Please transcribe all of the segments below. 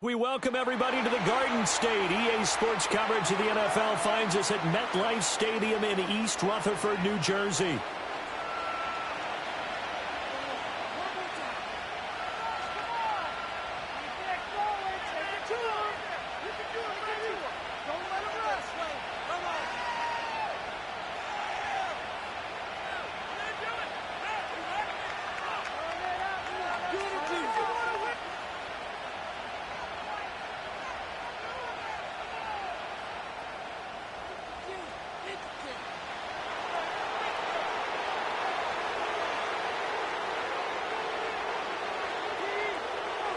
We welcome everybody to the Garden State. EA Sports coverage of the NFL finds us at MetLife Stadium in East Rutherford, New Jersey.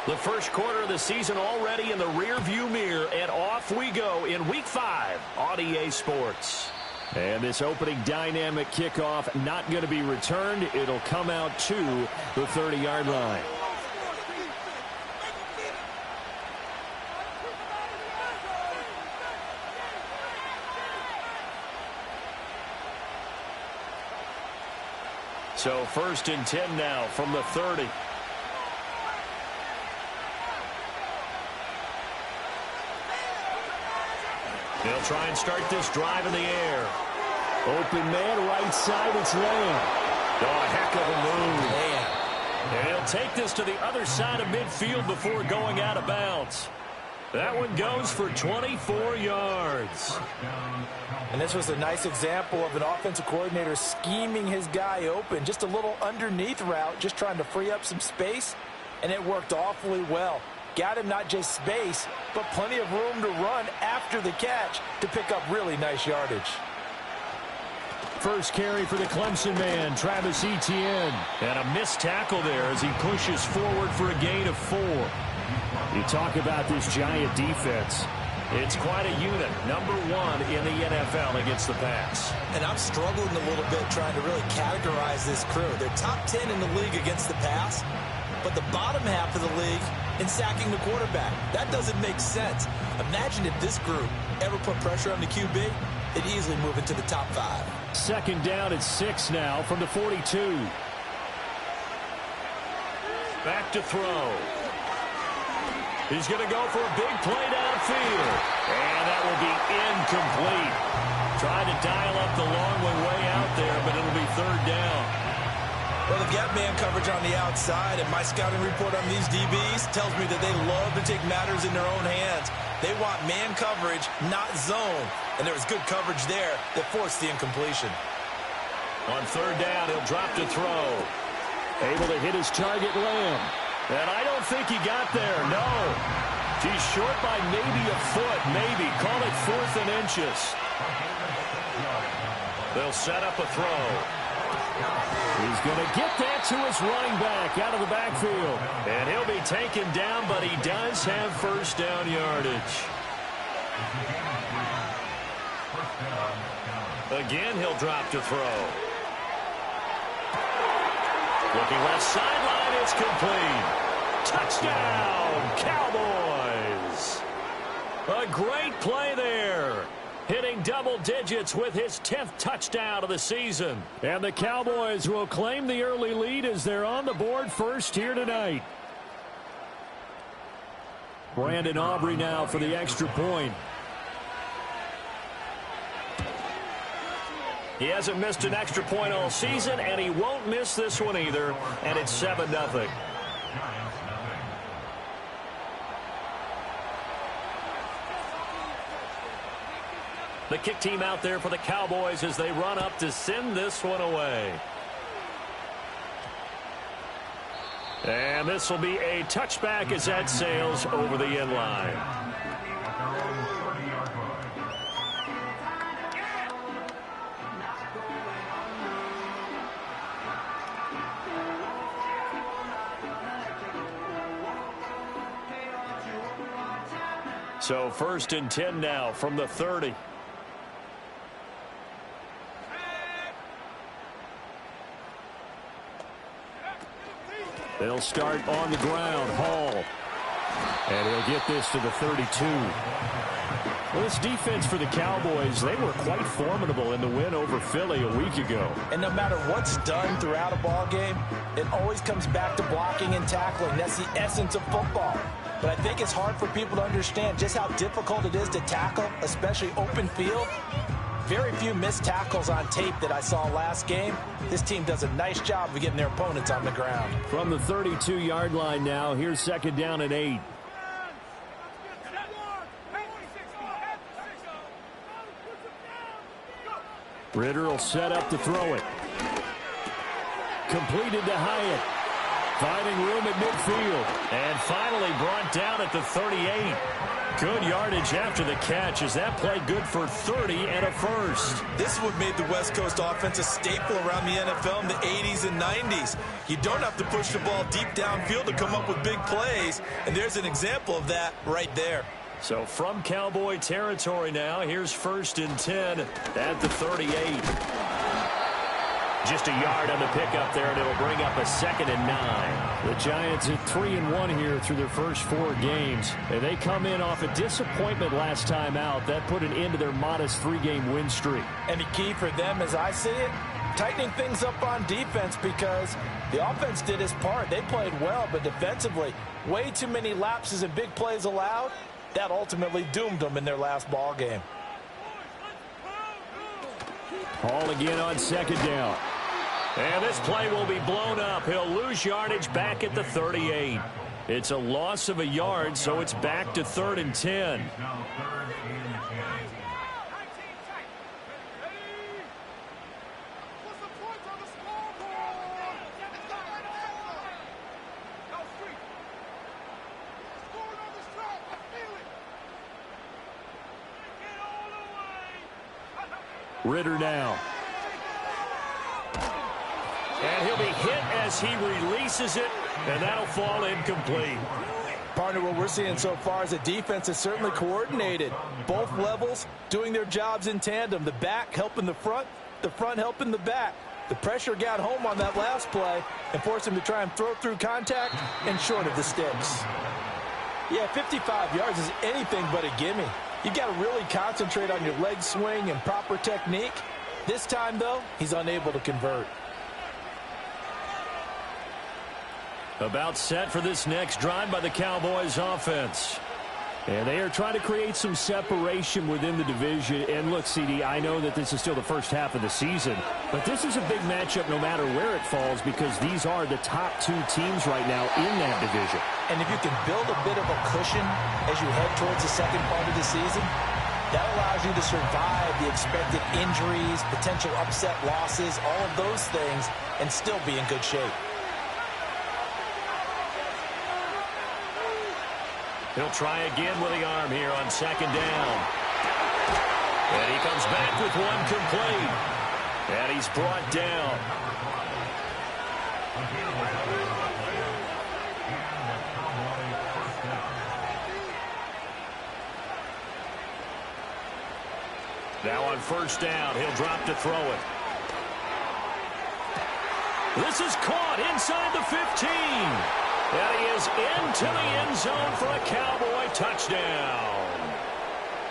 The first quarter of the season already in the rearview mirror, and off we go in Week 5 on EA Sports. And this opening dynamic kickoff not going to be returned. It'll come out to the 30-yard line. So 1st and 10 now from the 30. They'll try and start this drive in the air. Open man, right side, it's Lamb. Oh, heck of a move. Man. And he'll take this to the other side of midfield before going out of bounds. That one goes for 24 yards. And this was a nice example of an offensive coordinator scheming his guy open. Just a little underneath route, just trying to free up some space, and it worked awfully well. Got him not just space, but plenty of room to run after the catch to pick up really nice yardage. First carry for the Clemson man, Travis Etienne. And a missed tackle there as he pushes forward for a gain of 4. You talk about this giant defense. It's quite a unit, number 1 in the NFL against the pass. And I'm struggling a little bit trying to really categorize this crew. They're top 10 in the league against the pass, but the bottom half of the league in sacking the quarterback. That doesn't make sense. Imagine if this group ever put pressure on the QB, it'd easily move into the top 5. Second down at 6 now from the 42. Back to throw. He's going to go for a big play downfield. And that will be incomplete. Trying to dial up the long way out there, but it'll be 3rd down. Well, they've got man coverage on the outside, and my scouting report on these DBs tells me that they love to take matters in their own hands. They want man coverage, not zone. And there was good coverage there that forced the incompletion. On 3rd down, he'll drop to throw. Able to hit his target, Lamb. And I don't think he got there, no. He's short by maybe a foot, maybe. Call it 4th and inches. They'll set up a throw. He's going to get that to his running back out of the backfield. And he'll be taken down, but he does have 1st down yardage. Again, he'll drop to throw. Looking left sideline, it's complete. Touchdown, Cowboys. A great play there. Hitting double digits with his 10th touchdown of the season. And the Cowboys will claim the early lead as they're on the board first here tonight. Brandon Aubrey now for the extra point. He hasn't missed an extra point all season, and he won't miss this one either. And it's 7-0. The kick team out there for the Cowboys as they run up to send this one away. And this will be a touchback as that sails over the end line. So 1st and 10 now from the 30. They'll start on the ground. Hall. And he'll get this to the 32. Well, this defense for the Cowboys, they were quite formidable in the win over Philly a week ago. And no matter what's done throughout a ball game, it always comes back to blocking and tackling. That's the essence of football. but I think it's hard for people to understand just how difficult it is to tackle, especially open field. Very few missed tackles on tape that I saw last game. This team does a nice job of getting their opponents on the ground. From the 32-yard line now, here's 2nd down and 8. Ritter will set up to throw it. Completed to Hyatt. Finding room at midfield. And finally brought down at the 38. Good yardage after the catch as that play good for 30 and a first. This is what made the West Coast offense a staple around the NFL in the 80s and 90s. You don't have to push the ball deep downfield to come up with big plays, and there's an example of that right there. So from Cowboy territory now, here's 1st and 10 at the 38. Just a yard on the pickup there, and it'll bring up a 2nd and 9. The Giants at 3-1 here through their first 4 games. And they come in off a disappointment last time out. That put an end to their modest 3-game win streak. And the key for them, as I see it, tightening things up on defense, because the offense did its part. They played well, but defensively, way too many lapses and big plays allowed. That ultimately doomed them in their last ball game. Hall again on 2nd down. And this play will be blown up. He'll lose yardage back at the 38. It's a loss of a yard, so it's back to 3rd and 10. Ritter now. And he'll be hit as he releases it, and that'll fall incomplete. Partner, what we're seeing so far is the defense is certainly coordinated. Both levels doing their jobs in tandem. The back helping the front helping the back. The pressure got home on that last play and forced him to try and throw through contact and short of the sticks. Yeah, 55 yards is anything but a gimme. You've got to really concentrate on your leg swing and proper technique. This time, though, he's unable to convert. About set for this next drive by the Cowboys offense. And they are trying to create some separation within the division. And look, CD, I know that this is still the first half of the season, but this is a big matchup no matter where it falls, because these are the top 2 teams right now in that division. And if you can build a bit of a cushion as you head towards the second part of the season, that allows you to survive the expected injuries, potential upset losses, all of those things, and still be in good shape. He'll try again with the arm here on 2nd down. And he comes back with one complete. And he's brought down. Now on 1st down, he'll drop to throw it. This is caught inside the 15. And he is into the end zone for a Cowboy touchdown.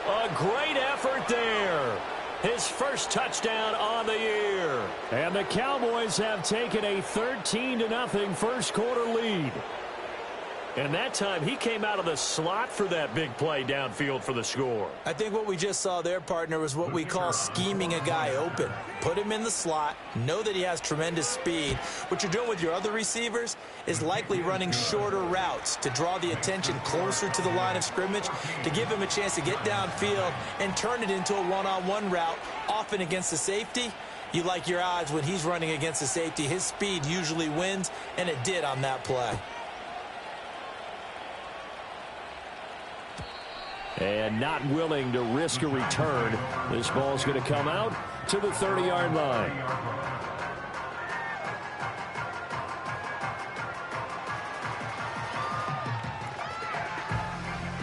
A great effort there. His first touchdown on the year. And the Cowboys have taken a 13-0 first quarter lead. And that time he came out of the slot for that big play downfield for the score. I think what we just saw there, partner, was what we call scheming a guy open. Put him in the slot, know that he has tremendous speed. What you're doing with your other receivers is likely running shorter routes to draw the attention closer to the line of scrimmage, to give him a chance to get downfield and turn it into a one-on-one route, often against the safety. You like your odds when he's running against the safety. His speed usually wins, and it did on that play. And not willing to risk a return. This ball's going to come out to the 30-yard line.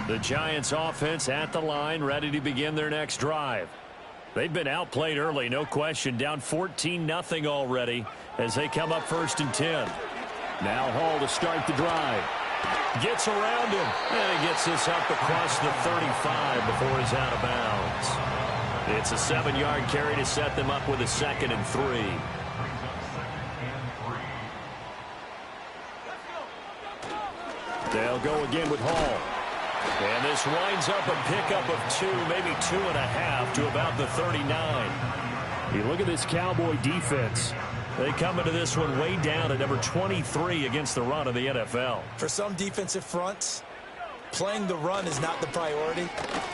The Giants offense at the line, ready to begin their next drive. They've been outplayed early, no question. Down 14-0 already as they come up 1st and 10. Now Hall to start the drive. Gets around him, and he gets this up across the 35 before he's out of bounds. It's a 7-yard carry to set them up with a 2nd and 3. They'll go again with Hall. And this winds up a pickup of 2, maybe 2.5 to about the 39. You look at this Cowboy defense. They come into this one way down at number 23 against the run of the NFL. For some defensive fronts, playing the run is not the priority.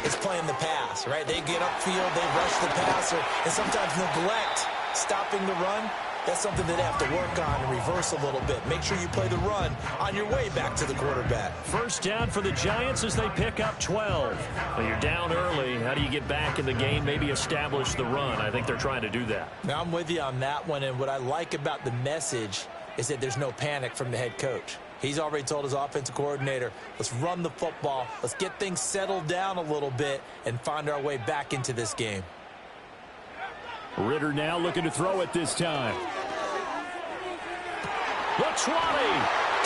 It's playing the pass, right? They get upfield, they rush the passer, and sometimes neglect stopping the run. That's something that they have to work on and reverse a little bit. Make sure you play the run on your way back to the quarterback. First down for the Giants as they pick up 12. Well, you're down early. How do you get back in the game, maybe establish the run? I think they're trying to do that. Now, I'm with you on that one, and what I like about the message is that there's no panic from the head coach. He's already told his offensive coordinator, let's run the football, let's get things settled down a little bit and find our way back into this game. Ritter now looking to throw it this time. The 20, 10,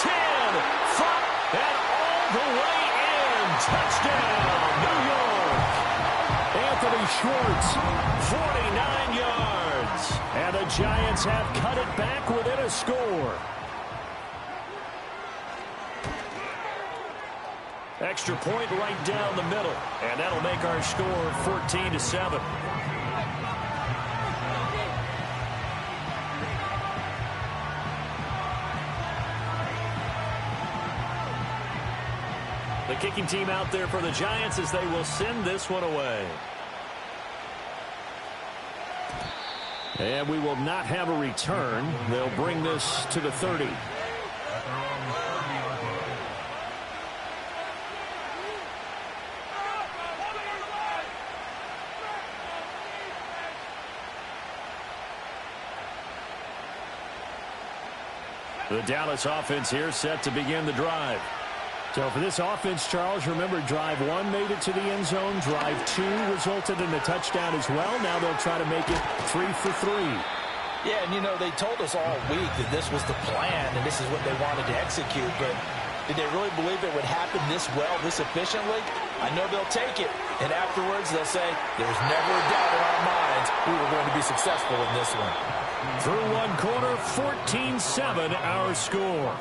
5, and all the way in. Touchdown, New York. Anthony Schwartz, 49 yards. And the Giants have cut it back within a score. Extra point right down the middle. And that'll make our score 14-7. The kicking team out there for the Giants as they will send this one away. And we will not have a return. They'll bring this to the 30. The Dallas offense here set to begin the drive. So for this offense, Charles, remember drive 1 made it to the end zone. Drive 2 resulted in a touchdown as well. Now they'll try to make it 3 for 3. Yeah, and you know, they told us all week that this was the plan and this is what they wanted to execute. But did they really believe it would happen this well, this efficiently? I know they'll take it. And afterwards they'll say, there's never a doubt in our minds we were going to be successful in this one. Through one quarter, 14-7 our score.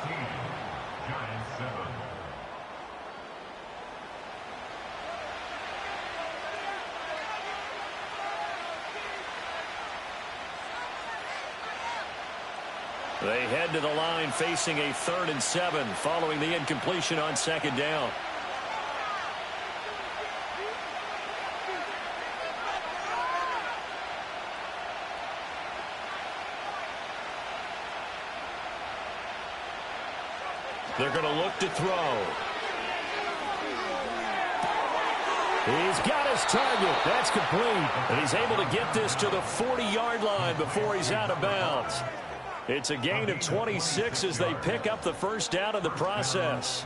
They head to the line facing a 3rd and 7 following the incompletion on 2nd down. They're going to look to throw. He's got his target. That's complete. And he's able to get this to the 40-yard line before he's out of bounds. It's a gain of 26 as they pick up the first down in the process.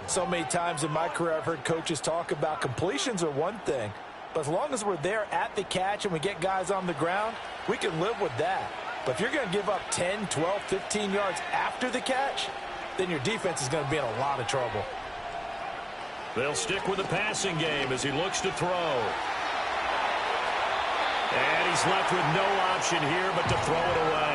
So many times in my career I've heard coaches talk about completions are one thing, but as long as we're there at the catch and we get guys on the ground, we can live with that. But if you're going to give up 10, 12, 15 yards after the catch, then your defense is going to be in a lot of trouble. They'll stick with the passing game as he looks to throw. And he's left with no option here but to throw it away.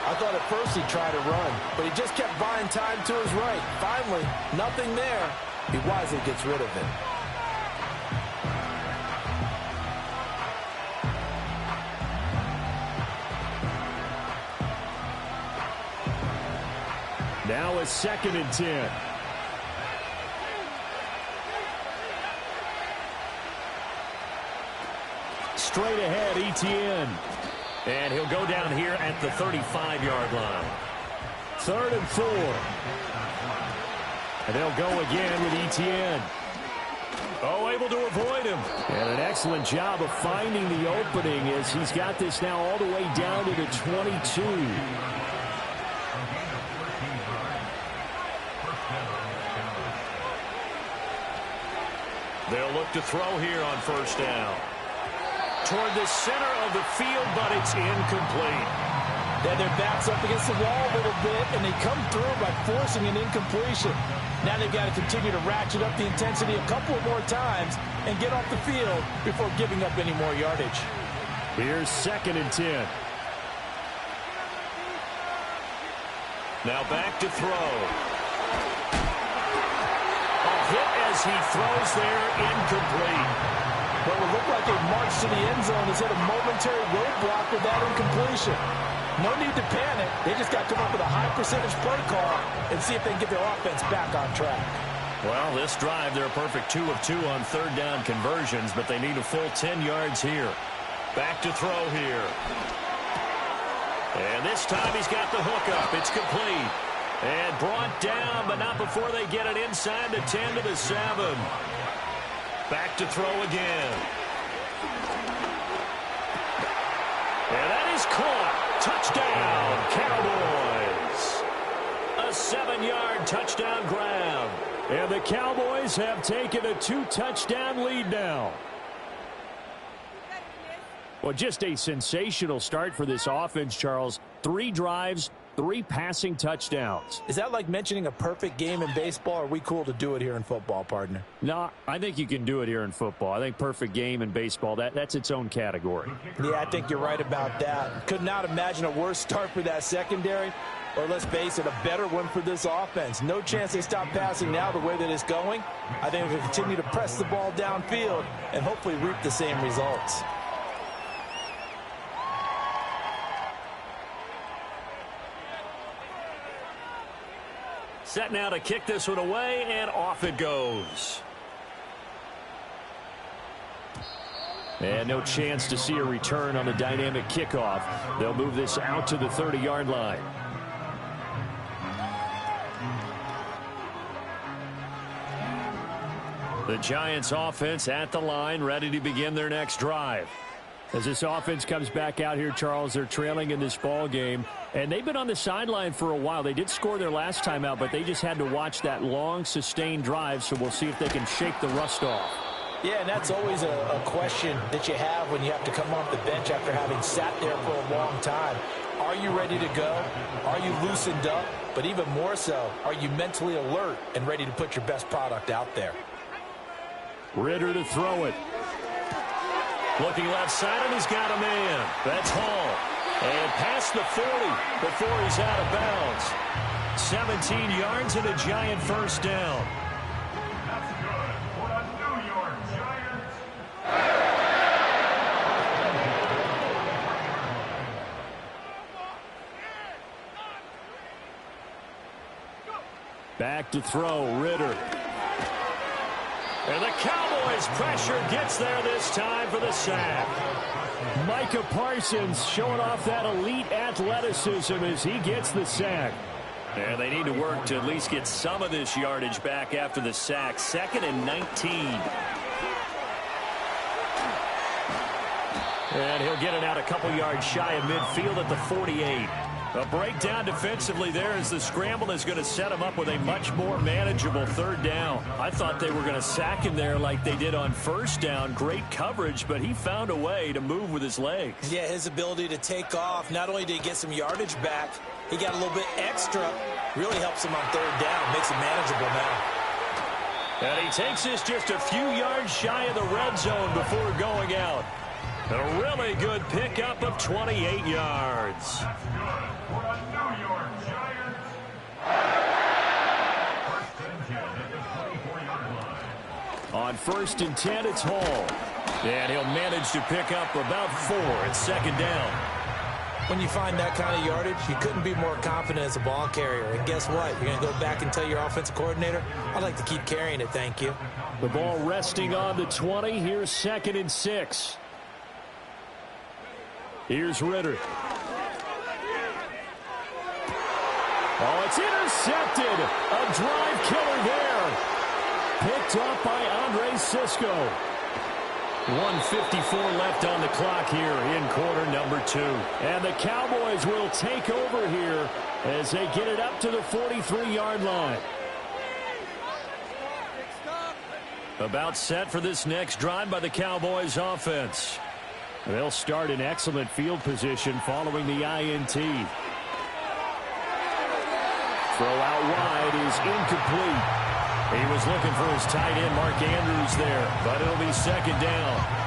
I thought at first he'd try to run, but he just kept buying time to his right. Finally, nothing there. He wisely gets rid of it. Now a 2nd and 10. Straight ahead, Etienne. And he'll go down here at the 35-yard line. 3rd and 4. And they'll go again with Etienne. Oh, able to avoid him. And an excellent job of finding the opening as he's got this now all the way down to the 22. They'll look to throw here on 1st down. Toward the center of the field, but it's incomplete. Then their back's up against the wall a little bit, and they come through by forcing an incompletion. Now they've got to continue to ratchet up the intensity a couple more times and get off the field before giving up any more yardage. Here's 2nd and 10. Now back to throw. as he throws there, incomplete. What would look like a march to the end zone has hit a momentary roadblock with that incompletion. No need to panic. They just got to come up with a high percentage play call and see if they can get their offense back on track. Well, this drive, they're a perfect 2 of 2 on third down conversions, but they need a full 10 yards here. Back to throw here. And this time he's got the hook up. It's complete. And brought down, but not before they get it inside the 10 to the 7. Back to throw again. And that is caught. Touchdown, Cowboys. A 7-yard touchdown grab. And the Cowboys have taken a 2-touchdown lead now. Well, just a sensational start for this offense, Charles. 3 drives, 3 passing touchdowns. Is that like mentioning a perfect game in baseball, or are we cool to do it here in football, partner? No, I think you can do it here in football. I think perfect game in baseball, that's its own category. Yeah, I think you're right about that. Could not imagine a worse start for that secondary, or let's face it, a better one for this offense. No chance they stop passing now the way that it's going. I think we'll continue to press the ball downfield and hopefully reap the same results. Set now to kick this one away, and off it goes. And no chance to see a return on the dynamic kickoff. They'll move this out to the 30-yard line. The Giants offense at the line, ready to begin their next drive. As this offense comes back out here, Charles, they're trailing in this ball game, and they've been on the sideline for a while. They did score their last time out, but they just had to watch that long, sustained drive, so we'll see if they can shake the rust off. Yeah, and that's always a question that you have when you have to come off the bench after having sat there for a long time. Are you ready to go? Are you loosened up? But even more so, are you mentally alert and ready to put your best product out there? Ritter to throw it. Looking left side, and he's got a man. That's Hall. And past the 40 before he's out of bounds. 17 yards and a Giant first down. That's good for the New York Giants. Back to throw, Ritter. And the Cowboys pressure gets there this time for the sack. Micah Parsons showing off that elite athleticism as he gets the sack. And they need to work to at least get some of this yardage back after the sack. 2nd and 19. And he'll get it out a couple yards shy of midfield at the 48. A breakdown defensively there as the scramble is going to set him up with a much more manageable 3rd down. I thought they were going to sack him there like they did on 1st down. Great coverage, but he found a way to move with his legs. Yeah, his ability to take off, not only did he get some yardage back, he got a little bit extra. Really helps him on 3rd down, makes it manageable now. And he takes this just a few yards shy of the red zone before going out. A really good pickup of 28 yards. That's good for the New York Giants. First and 10 at the 24-yard line. On 1st and 10, it's Hall. And he'll manage to pick up about 4 at 2nd down. When you find that kind of yardage, you couldn't be more confident as a ball carrier. And guess what? You're going to go back and tell your offensive coordinator, I'd like to keep carrying it, thank you. The ball resting on the 20. Here's 2nd and 6. Here's Ritter. Oh, it's intercepted. A drive killer there. Picked up by Andre Sisco. 1:54 left on the clock here in quarter number 2. And the Cowboys will take over here as they get it up to the 43-yard line. About set for this next drive by the Cowboys offense. They'll start in excellent field position following the INT. Throw out wide is incomplete. He was looking for his tight end, Mark Andrews, there, but it'll be 2nd down.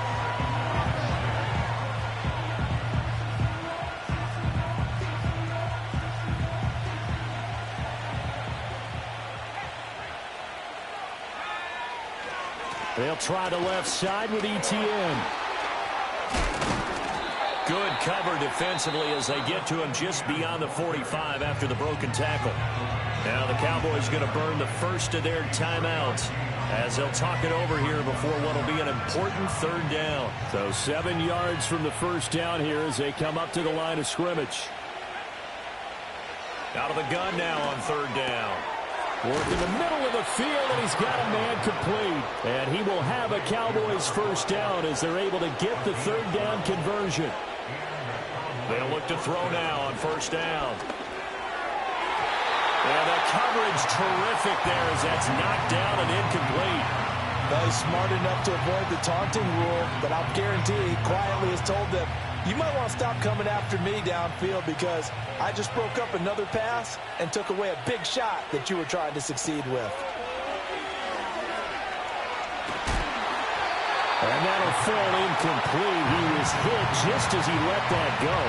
They'll try the left side with ETN. Good cover defensively as they get to him just beyond the 45 after the broken tackle. Now the Cowboys going to burn the first of their timeouts as they'll talk it over here before what will be an important third down. So 7 yards from the first down here as they come up to the line of scrimmage. Out of the gun now on third down. Work in the middle of the field, and he's got a man complete. And he will have a Cowboys first down as they're able to get the third down conversion. They'll look to throw now on first down. And the coverage terrific there as that's knocked down and incomplete. Well, he's smart enough to avoid the taunting rule, but I'll guarantee he quietly has told them, you might want to stop coming after me downfield because I just broke up another pass and took away a big shot that you were trying to succeed with. And that'll fall incomplete. He was hit just as he let that go.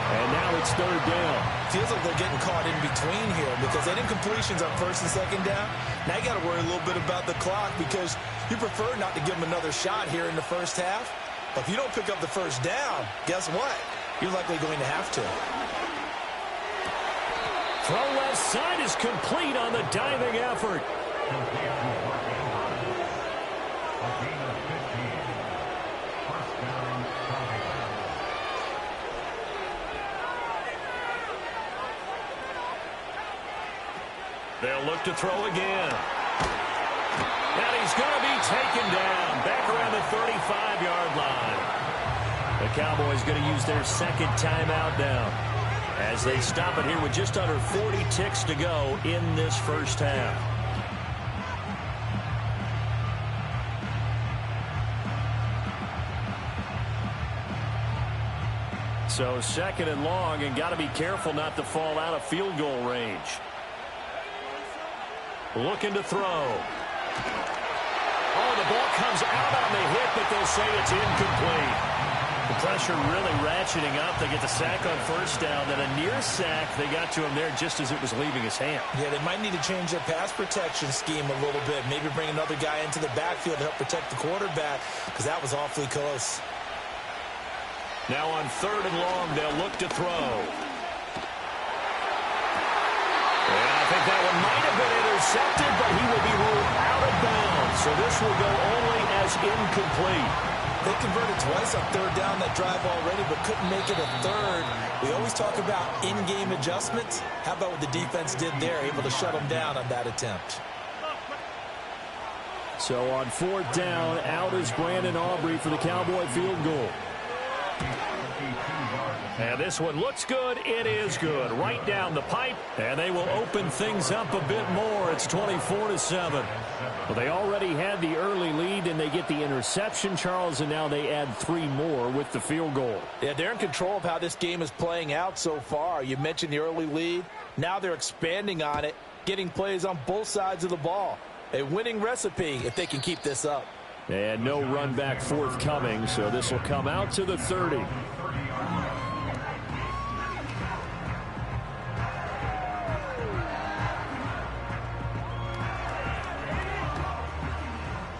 And now it's third down. Feels like they're getting caught in between here because they did incompletions on first and second down. Now you got to worry a little bit about the clock because you prefer not to give them another shot here in the first half. But if you don't pick up the first down, guess what? You're likely going to have to. Throw left side is complete on the diving effort. They'll look to throw again. And he's going to be taken down back around the 35-yard line. The Cowboys going to use their second timeout now as they stop it here with just under 40 ticks to go in this first half. So second and long, and got to be careful not to fall out of field goal range. Looking to throw. Oh, the ball comes out on the hit, but they'll say it's incomplete. The pressure really ratcheting up. They get the sack on first down, then a near sack. They got to him there just as it was leaving his hand. Yeah, they might need to change their pass protection scheme a little bit. Maybe bring another guy into the backfield to help protect the quarterback because that was awfully close. Now on third and long, they'll look to throw. And I think that one might have been intercepted, but he will be ruled out of bounds. So this will go only as incomplete. They converted twice on third down that drive already, but couldn't make it a third. We always talk about in-game adjustments. How about what the defense did there, able to shut them down on that attempt? So on fourth down, out is Brandon Aubrey for the Cowboy field goal. And this one looks good. It is good. Right down the pipe. And they will open things up a bit more. It's 24-7. Well, they already had the early lead, and they get the interception, Charles, and now they add 3 more with the field goal. Yeah, they're in control of how this game is playing out so far. You mentioned the early lead. Now they're expanding on it, getting plays on both sides of the ball. A winning recipe if they can keep this up. And no run back forthcoming, so this will come out to the 30.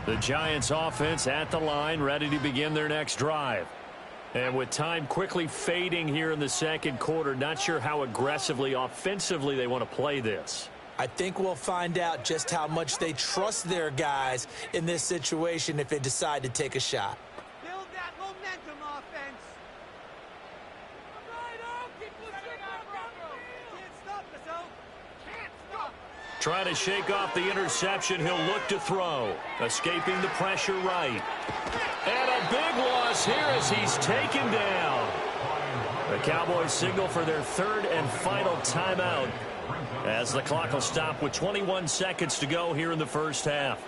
The Giants offense at the line, ready to begin their next drive. And with time quickly fading here in the second quarter, not sure how aggressively, offensively they want to play this. I think we'll find out just how much they trust their guys in this situation if they decide to take a shot. Build that momentum offense. Can't stop us, O. Can't stop. Trying to shake off the interception. He'll look to throw. Escaping the pressure right. And a big loss here as he's taken down. The Cowboys signal for their third and final timeout as the clock will stop with 21 seconds to go here in the first half.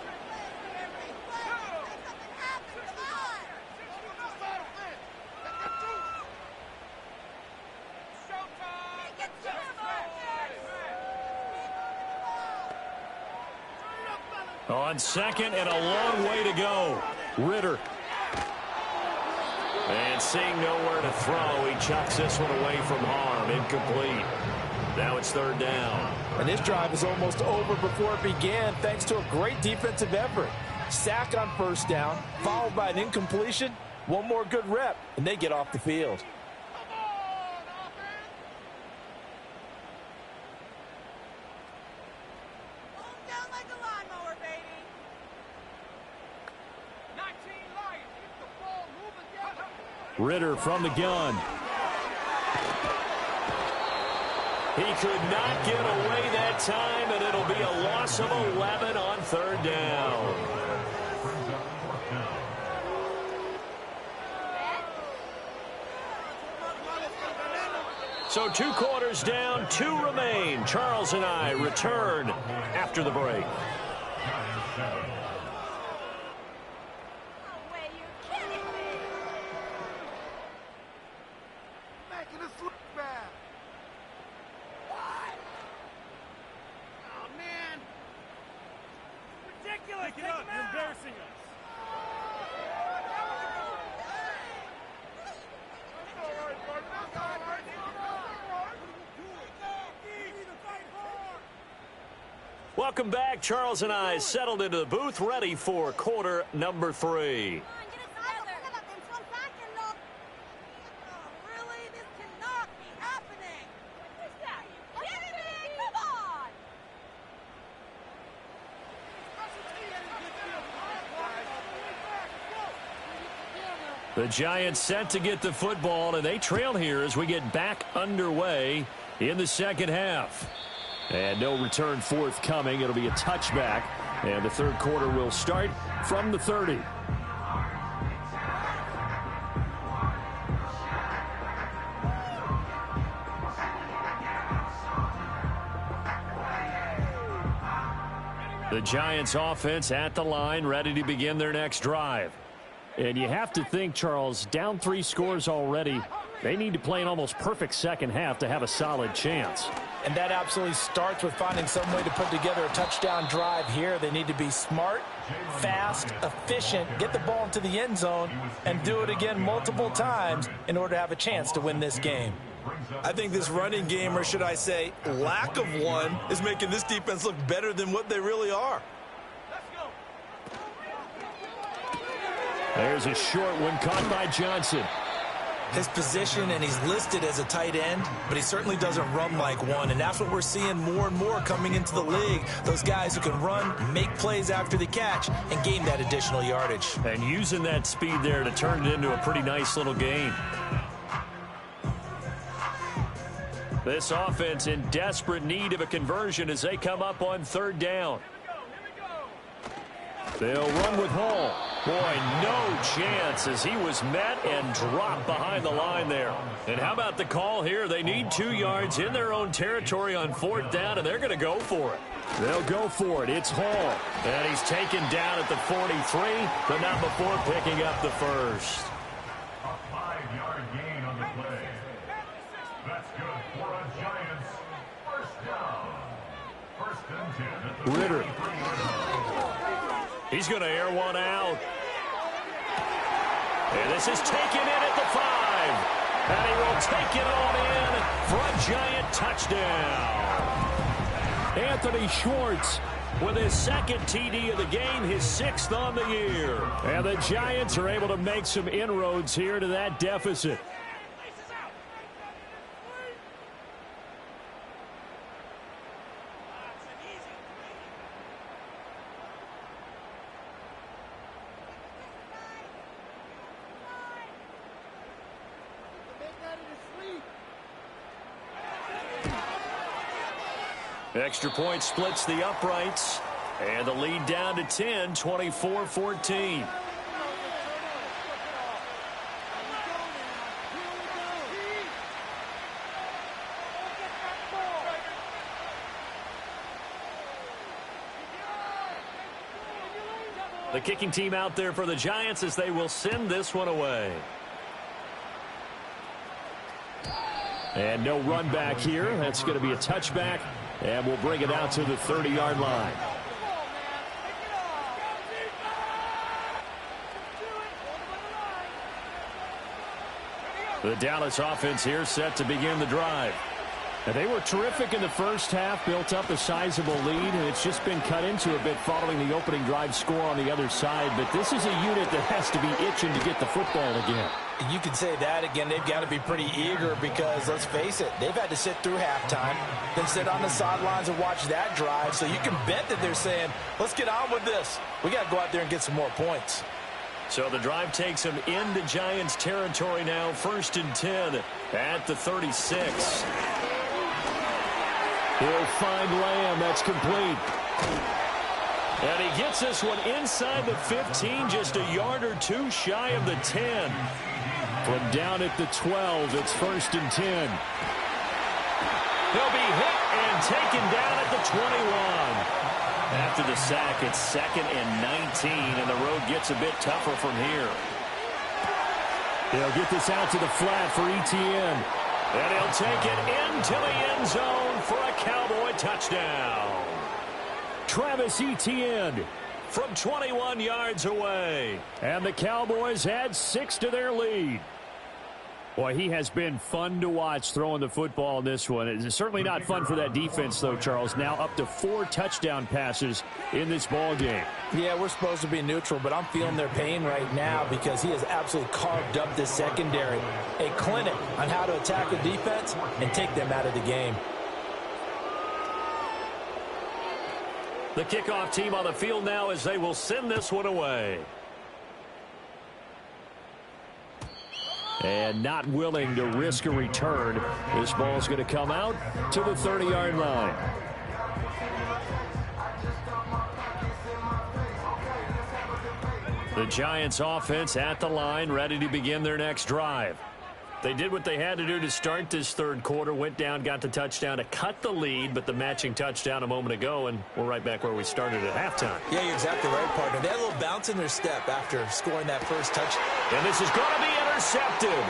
On second and a long way to go. Ritter. And seeing nowhere to throw, he chucks this one away from harm. Incomplete. Now it's third down. And this drive is almost over before it began thanks to a great defensive effort. Sack on first down, followed by an incompletion. One more good rep, and they get off the field. Ritter from the gun. He could not get away that time, and it'll be a loss of 11 on third down. So 2 quarters down, 2 remain. Charles and I return after the break. Welcome back. Charles and I settled into the booth, ready for quarter number 3. The Giants set to get the football, and they trail here as we get back underway in the second half. And no return forthcoming. It'll be a touchback, and the third quarter will start from the 30. The Giants offense at the line, ready to begin their next drive. And you have to think, Charles, down 3 scores already. They need to play an almost perfect second half to have a solid chance. And that absolutely starts with finding some way to put together a touchdown drive here. They need to be smart, fast, efficient, get the ball into the end zone, and do it again multiple times in order to have a chance to win this game. I think this running game, or should I say lack of one, is making this defense look better than what they really are. There's a short one caught by Johnson. His position, and he's listed as a tight end, but he certainly doesn't run like one, and that's what we're seeing more and more coming into the league. Those guys who can run, make plays after the catch, and gain that additional yardage. And using that speed there to turn it into a pretty nice little gain. This offense in desperate need of a conversion as they come up on third down. They'll run with Hall. Boy, no chance as he was met and dropped behind the line there. And how about the call here? They need 2 yards in their own territory on fourth down, and they're going to go for it. They'll go for it. It's Hall. And he's taken down at the 43, but not before picking up the first. A 5-yard gain on the play. That's good for a Giants first down. First and 10 at the Ritter. He's going to air one out. And this is taken in at the 5. And he will take it on in for a Giant touchdown. Anthony Schwartz With his second TD of the game, his 6th on the year. And the Giants are able to make some inroads here to that deficit. Extra point splits the uprights, and the lead down to 10, 24-14. The kicking team out there for the Giants as they will send this one away. And no run back here. That's going to be a touchback. And we'll bring it out to the 30-yard line. The Dallas offense here set to begin the drive. And they were terrific in the first half, built up a sizable lead, and it's just been cut into a bit following the opening drive score on the other side. But this is a unit that has to be itching to get the football again. You can say that again. They've got to be pretty eager because, let's face it, they've had to sit through halftime, then sit on the sidelines and watch that drive. So you can bet that they're saying, let's get on with this. We got to go out there and get some more points. So the drive takes them into Giants territory now, 1st and 10 at the 36. He'll find Lamb. That's complete. And he gets this one inside the 15, just a yard or two shy of the 10. From down at the 12, it's 1st and 10. He'll be hit and taken down at the 21. After the sack, it's 2nd and 19, and the road gets a bit tougher from here. They'll get this out to the flat for Etienne. And he'll take it into the end zone for a Cowboy touchdown. Travis Etienne from 21 yards away. And the Cowboys add 6 to their lead. Boy, he has been fun to watch throwing the football in this one. It's certainly not fun for that defense, though, Charles. Now up to 4 touchdown passes in this ball game. Yeah, we're supposed to be neutral, but I'm feeling their pain right now because he has absolutely carved up this secondary. A clinic on how to attack a defense and take them out of the game. The kickoff team on the field now as they will send this one away. And not willing to risk a return. This ball's going to come out to the 30-yard line. The Giants offense at the line, ready to begin their next drive. They did what they had to do to start this third quarter, went down, got the touchdown to cut the lead, but the matching touchdown a moment ago, and we're right back where we started at halftime. Yeah, you're exactly right, partner. They had a little bounce in their step after scoring that first touchdown. And this is going to be intercepted.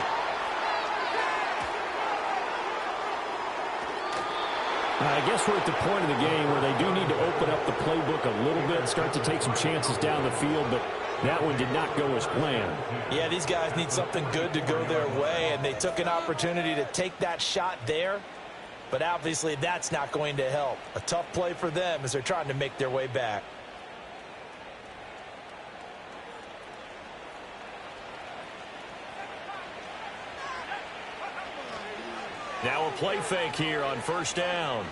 I guess we're at the point of the game where they do need to open up the playbook a little bit, start to take some chances down the field, but that one did not go as planned. Yeah, these guys need something good to go their way, and they took an opportunity to take that shot there, but obviously that's not going to help. A tough play for them as they're trying to make their way back. Now a play fake here on 1st down.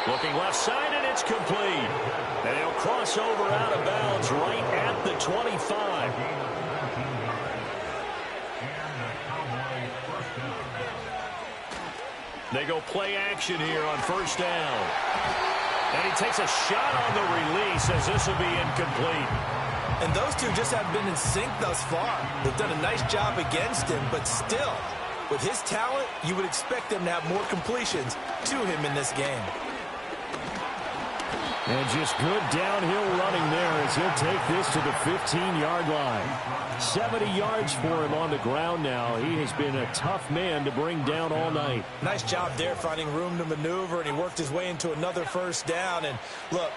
Looking left side, and it's complete. And he'll cross over out of bounds right at the 25. They go play action here on 1st down. And he takes a shot on the release as this will be incomplete. And those two just have been in sync thus far. They've done a nice job against him, but still, with his talent, you would expect them to have more completions to him in this game. And just good downhill running there as he'll take this to the 15-yard line. 70 yards for him on the ground now. He has been a tough man to bring down all night. Nice job there finding room to maneuver, and he worked his way into another 1st down. And look,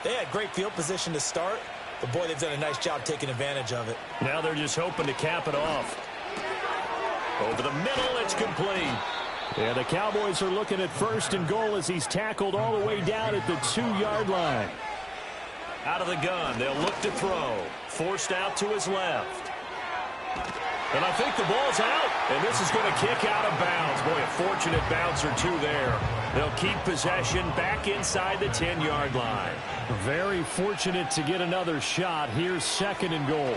they had great field position to start, but boy, they've done a nice job taking advantage of it. Now they're just hoping to cap it off. Over the middle, it's complete. Yeah, the Cowboys are looking at 1st and goal as he's tackled all the way down at the 2-yard line. Out of the gun, they'll look to throw. Forced out to his left. And I think the ball's out, and this is going to kick out of bounds. Boy, a fortunate bounce or two there. They'll keep possession back inside the 10-yard line. Very fortunate to get another shot. Here's 2nd and goal.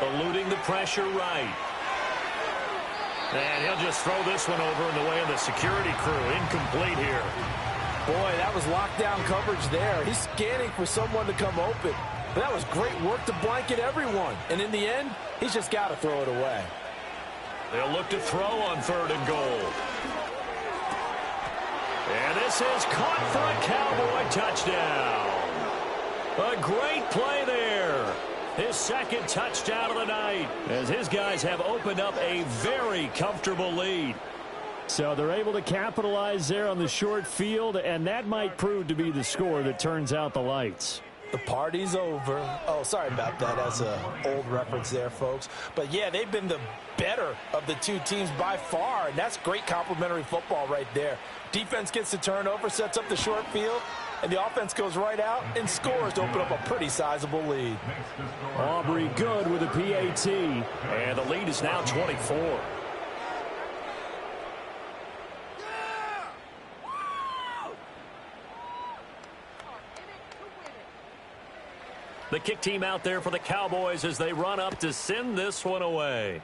Eluding the pressure right. And he'll just throw this one over in the way of the security crew. Incomplete here. Boy, that was lockdown coverage there. He's scanning for someone to come open. But that was great work to blanket everyone. And in the end, he's just got to throw it away. They'll look to throw on 3rd and goal. And this is caught for a Cowboy touchdown. A great play there. His 2nd touchdown of the night as his guys have opened up a very comfortable lead. So they're able to capitalize there on the short field, and that might prove to be the score that turns out the lights. The party's over. Oh, sorry about that. That's an old reference there, folks. But, yeah, they've been the better of the two teams by far, and that's great complementary football right there. Defense gets the turnover, sets up the short field, and the offense goes right out and scores to open up a pretty sizable lead. Aubrey good with a PAT, and the lead is now 24. The kick team out there for the Cowboys as they run up to send this one away.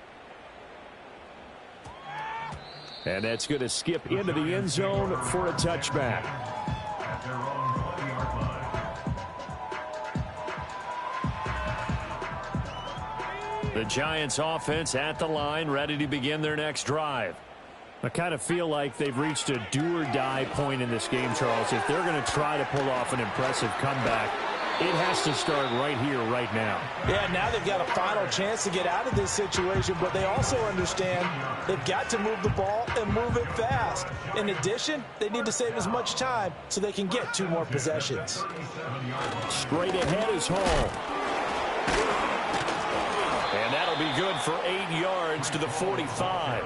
And that's going to skip into the end zone for a touchback. At their own 20-yard line. The Giants offense at the line, ready to begin their next drive. I kind of feel like they've reached a do-or-die point in this game, Charles. If they're going to try to pull off an impressive comeback, it has to start right here, right now. Yeah, now they've got a final chance to get out of this situation, but they also understand they've got to move the ball and move it fast. In addition, they need to save as much time so they can get 2 more possessions. Straight ahead is Hall. And that'll be good for 8 yards to the 45.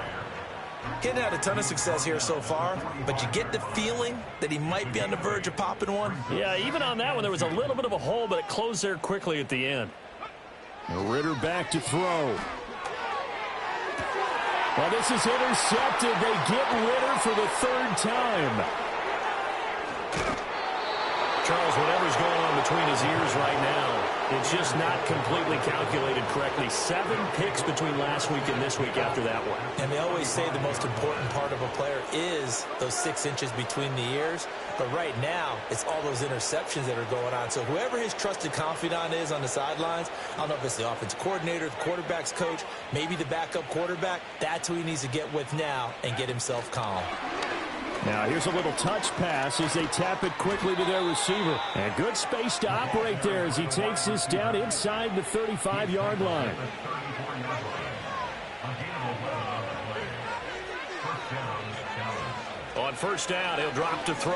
Getting had a ton of success here so far, but you get the feeling that he might be on the verge of popping one. Yeah, even on that one, there was a little bit of a hole, but it closed there quickly at the end. Ritter back to throw. Well, this is intercepted. They get Ritter for the 3rd time. Charles, whatever's going on between his ears right now, it's just not completely calculated correctly. 7 picks between last week and this week after that one. And they always say the most important part of a player is those 6 inches between the ears. But right now, it's all those interceptions that are going on. So whoever his trusted confidant is on the sidelines, I don't know if it's the offensive coordinator, the quarterback's coach, maybe the backup quarterback, that's who he needs to get with now and get himself calm. Now here's a little touch pass as they tap it quickly to their receiver. And good space to operate there as he takes this down inside the 35-yard line. On first down, he'll drop to throw.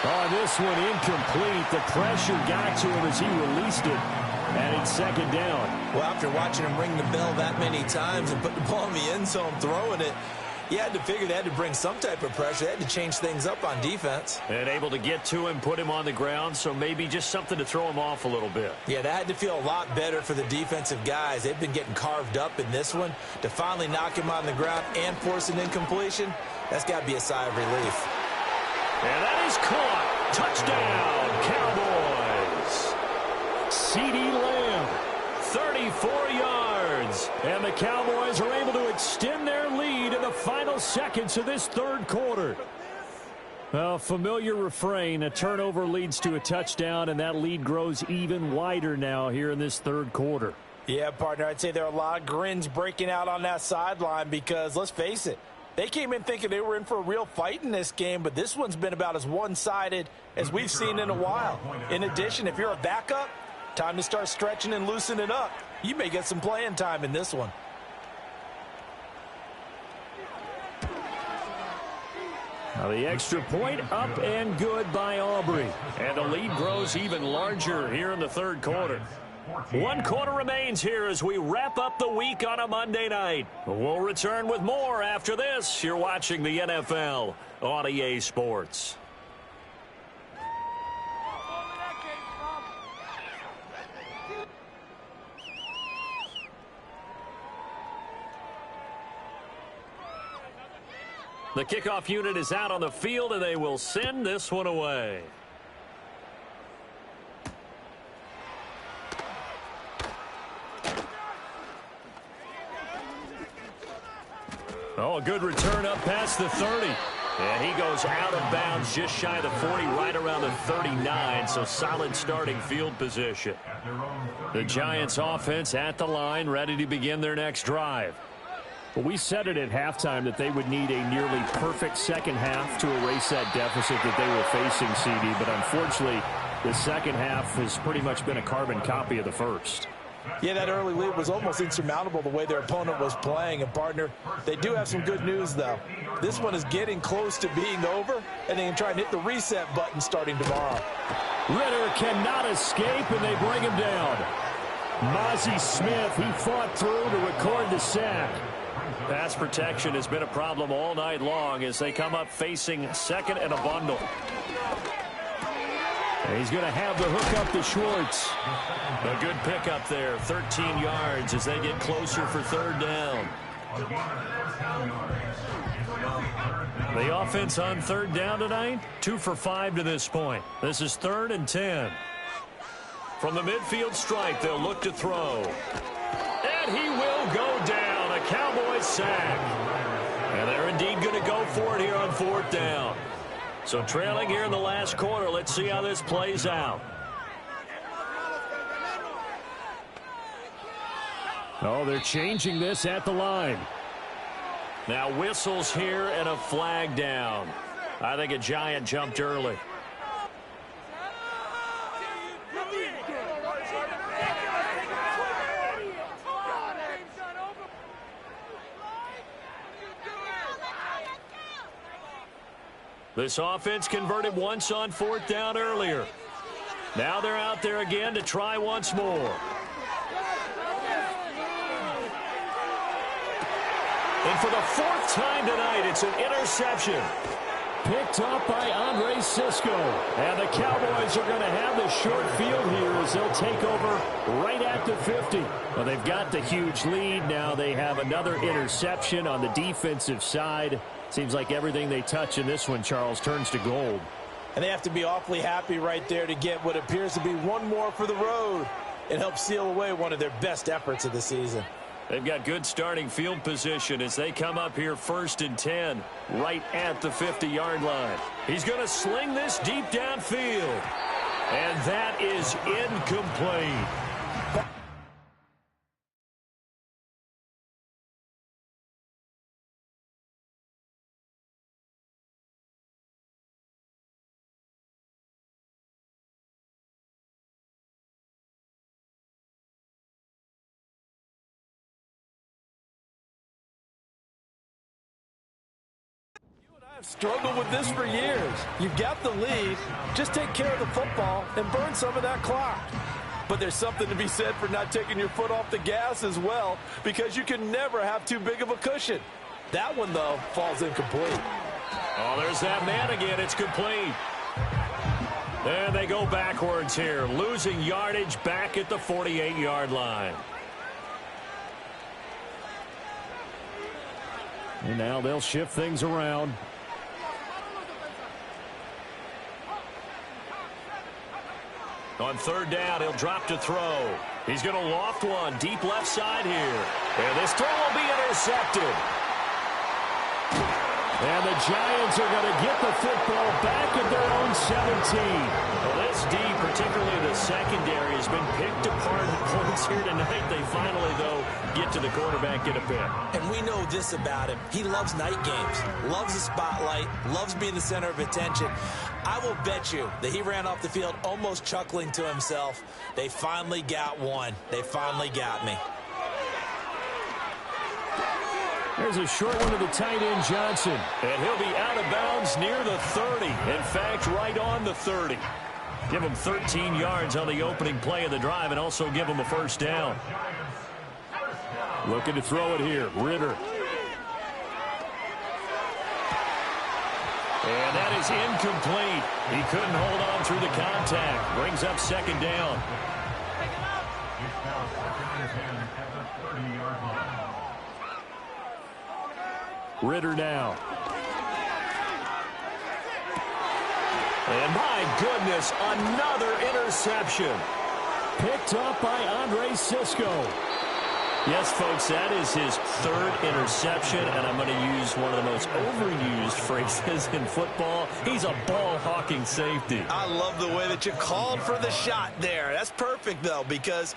Oh, this one incomplete. The pressure got to him as he released it. And it's 2nd down. Well, after watching him ring the bell that many times and put the ball in the end zone throwing it, you had to figure they had to bring some type of pressure. They had to change things up on defense. And able to get to him, put him on the ground, so maybe just something to throw him off a little bit. Yeah, that had to feel a lot better for the defensive guys. They've been getting carved up in this one. To finally knock him on the ground and force an incompletion, that's got to be a sigh of relief. And that is caught. Touchdown, Cowboys. CeeDee Lamb, 34 yards. And the Cowboys are able to extend their lead in the final seconds of this 3rd quarter. Well, familiar refrain. A turnover leads to a touchdown, and that lead grows even wider now here in this 3rd quarter. Yeah, partner, I'd say there are a lot of grins breaking out on that sideline because, let's face it, they came in thinking they were in for a real fight in this game, but this one's been about as one-sided as we've seen in a while. In addition, if you're a backup, time to start stretching and loosening up. You may get some playing time in this one. Now the extra point up and good by Aubrey. And the lead grows even larger here in the 3rd quarter. 1 quarter remains here as we wrap up the week on a Monday night. We'll return with more after this. You're watching the NFL on EA Sports. The kickoff unit is out on the field, and they will send this one away. Oh, a good return up past the 30. And he goes out of bounds just shy of the 40, right around the 39, so solid starting field position. The Giants offense at the line, ready to begin their next drive. Well, we said it at halftime that they would need a nearly perfect second half to erase that deficit that they were facing, CD. But unfortunately, the second half has pretty much been a carbon copy of the first. Yeah, that early lead was almost insurmountable the way their opponent was playing. And, partner, they do have some good news, though. This one is getting close to being over, and they can try and hit the reset button starting tomorrow. Ritter cannot escape, and they bring him down. Mozzie Smith, he fought through to record the sack. Pass protection has been a problem all night long as they come up facing second and a bundle. And he's going to have the hook up to Schwartz. A good pickup there, 13 yards as they get closer for third down. The offense on third down tonight, 2 for 5 to this point. This is 3rd and 10. From the midfield stripe, they'll look to throw. And he will go down, a Cowboys sack. And they're indeed going to go for it here on 4th down. So trailing here in the last quarter, let's see how this plays out. Oh, they're changing this at the line. Now whistles here and a flag down. I think a Giant jumped early. This offense converted once on 4th down earlier. Now they're out there again to try once more. And for the 4th time tonight, it's an interception. Picked up by Andre Sisco. And the Cowboys are going to have the short field here as they'll take over right at the 50. Well, they've got the huge lead. Now they have another interception on the defensive side. Seems like everything they touch in this one, Charles, turns to gold. And they have to be awfully happy right there to get what appears to be one more for the road. It helps seal away one of their best efforts of the season. They've got good starting field position as they come up here 1st and 10, right at the 50-yard line. He's going to sling this deep downfield. And that is incomplete. I've struggled with this for years. You've got the lead. Just take care of the football and burn some of that clock. But there's something to be said for not taking your foot off the gas as well, because you can never have too big of a cushion. That one, though, falls incomplete. Oh, there's that man again. It's complete. And they go backwards here, losing yardage back at the 48-yard line. And now they'll shift things around. On 3rd down, he'll drop to throw. He's going to loft one deep left side here. And this throw will be intercepted. And the Giants are going to get the football back at their own 17. Well, this D, particularly the secondary, has been picked apart at points here tonight. They finally, though, get to the quarterback, get a pick. And we know this about him. He loves night games, loves the spotlight, loves being the center of attention. I will bet you that he ran off the field almost chuckling to himself. They finally got one. They finally got me. There's a short one to the tight end, Johnson. And he'll be out of bounds near the 30. In fact, right on the 30. Give him 13 yards on the opening play of the drive and also give him a 1st down. Looking to throw it here. Ritter. And that is incomplete. He couldn't hold on through the contact. Brings up 2nd down. Ritter now. And my goodness, another interception. Picked up by Andre Sisco. Yes, folks, that is his 3rd interception, and I'm going to use one of the most overused phrases in football. He's a ball-hawking safety. I love the way that you called for the shot there. That's perfect, though, because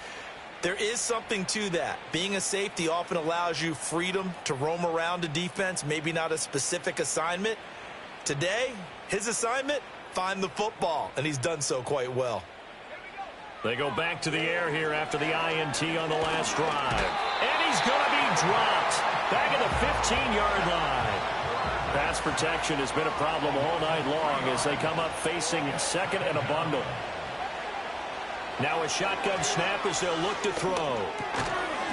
there is something to that. Being a safety often allows you freedom to roam around a defense, maybe not a specific assignment. Today, his assignment, find the football, and he's done so quite well. They go back to the air here after the INT on the last drive. And he's going to be dropped back at the 15-yard line. Pass protection has been a problem all night long as they come up facing 2nd and a bundle. Now a shotgun snap as they'll look to throw.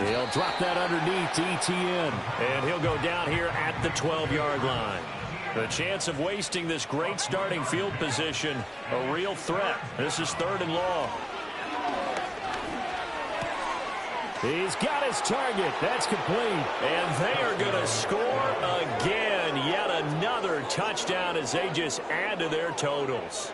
He'll drop that underneath to Etienne. And he'll go down here at the 12-yard line. The chance of wasting this great starting field position, a real threat. This is 3rd and long. He's got his target. That's complete. And they are going to score again. Yet another touchdown as they just add to their totals.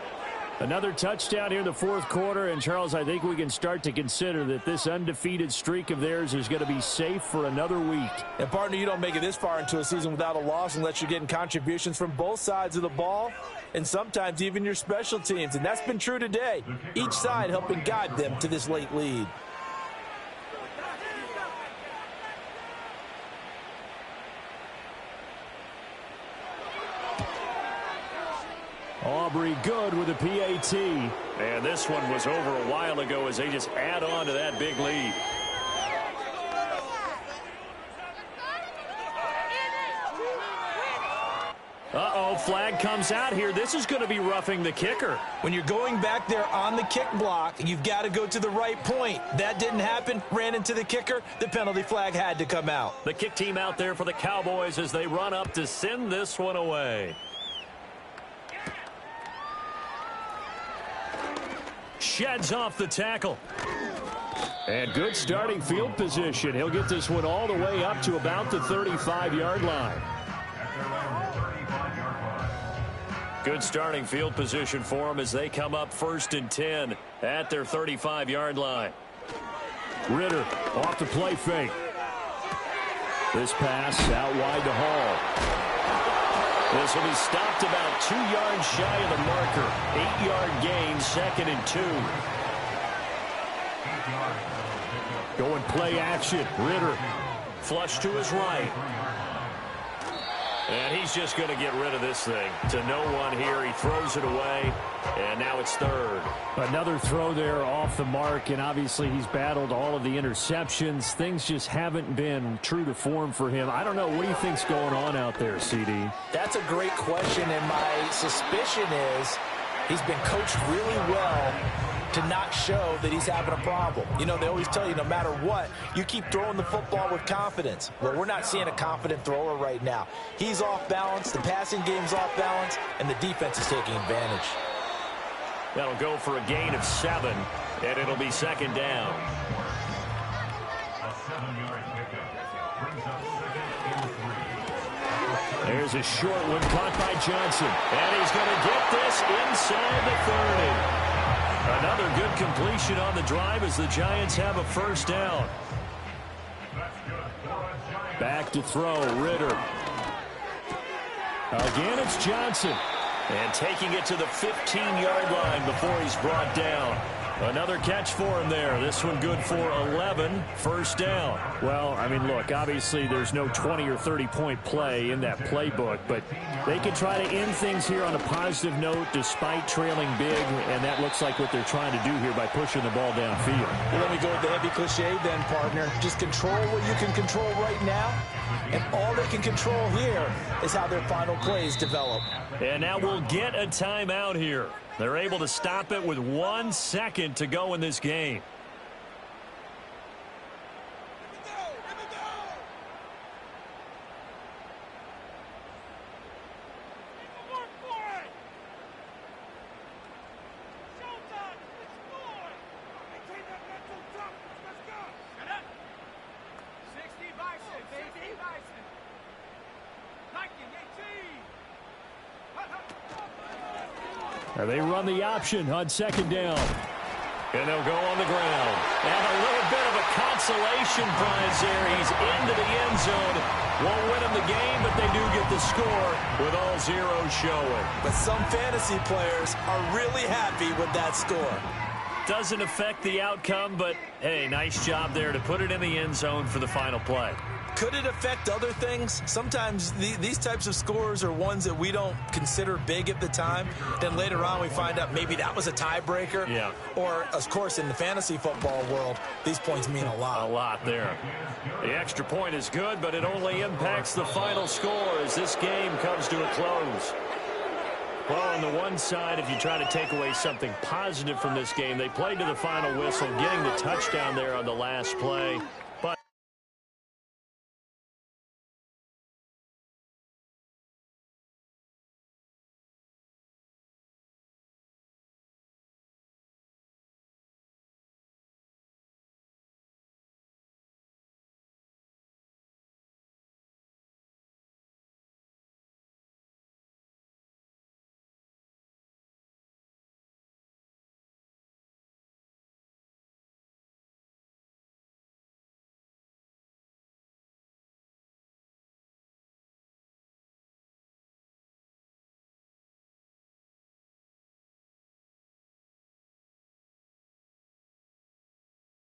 Another touchdown here in the 4th quarter. And, Charles, I think we can start to consider that this undefeated streak of theirs is going to be safe for another week. And, partner, you don't make it this far into a season without a loss unless you're getting contributions from both sides of the ball and sometimes even your special teams. And that's been true today. Each side helping guide them to this late lead. Aubrey good with a PAT. And this one was over a while ago as they just add on to that big lead. Uh-oh, flag comes out here. This is going to be roughing the kicker. When you're going back there on the kick block, you've got to go to the right point. That didn't happen. Ran into the kicker. The penalty flag had to come out. The kick team out there for the Cowboys as they run up to send this one away. Sheds off the tackle. And good starting field position. He'll get this one all the way up to about the 35-yard line. Good starting field position for them as they come up 1st and 10 at their 35-yard line. Ritter off the play fake. This pass out wide to Hall. This will be stopped about 2 yards shy of the marker. 8-yard gain, 2nd and 2. Going play action. Ritter. Flush to his right. And he's just going to get rid of this thing. To no one here. He throws it away. And now it's 3rd. Another throw there off the mark. And obviously he's battled all of the interceptions. Things just haven't been true to form for him. I don't know. What do you think's going on out there, CD? That's a great question. And my suspicion is he's been coached really well to not show that he's having a problem. You know, they always tell you no matter what, you keep throwing the football with confidence. Well, we're not seeing a confident thrower right now. He's off balance, the passing game's off balance, and the defense is taking advantage. That'll go for a gain of 7, and it'll be 2nd down. A 7-yard pickup brings up 2nd and 3. There's a short one caught by Johnson. And he's going to get this inside the 30. Another good completion on the drive as the Giants have a 1st down. Back to throw, Ritter. Again, it's Johnson. And taking it to the 15-yard line before he's brought down. Another catch for him there. This one good for 11, 1st down. Well, I mean, look, obviously there's no 20 or 30-point play in that playbook, but they can try to end things here on a positive note despite trailing big, and that looks like what they're trying to do here by pushing the ball downfield. Well, let me go with the heavy cliche then, partner. Just control what you can control right now, and all they can control here is how their final plays develop. And now we'll get a timeout here. They're able to stop it with 1 second to go in this game. They run the option on 2nd down. And they'll go on the ground. And a little bit of a consolation prize there. He's into the end zone. Won't win him the game, but they do get the score with all zeros showing. But some fantasy players are really happy with that score. Doesn't affect the outcome, but, hey, nice job there to put it in the end zone for the final play. Could it affect other things? Sometimes these types of scores are ones that we don't consider big at the time. Then later on we find out maybe that was a tiebreaker. Yeah. Or, of course, in the fantasy football world, these points mean a lot. A lot there. The extra point is good, but it only impacts the final score as this game comes to a close. Well, on the one side, if you try to take away something positive from this game, they played to the final whistle, getting the touchdown there on the last play.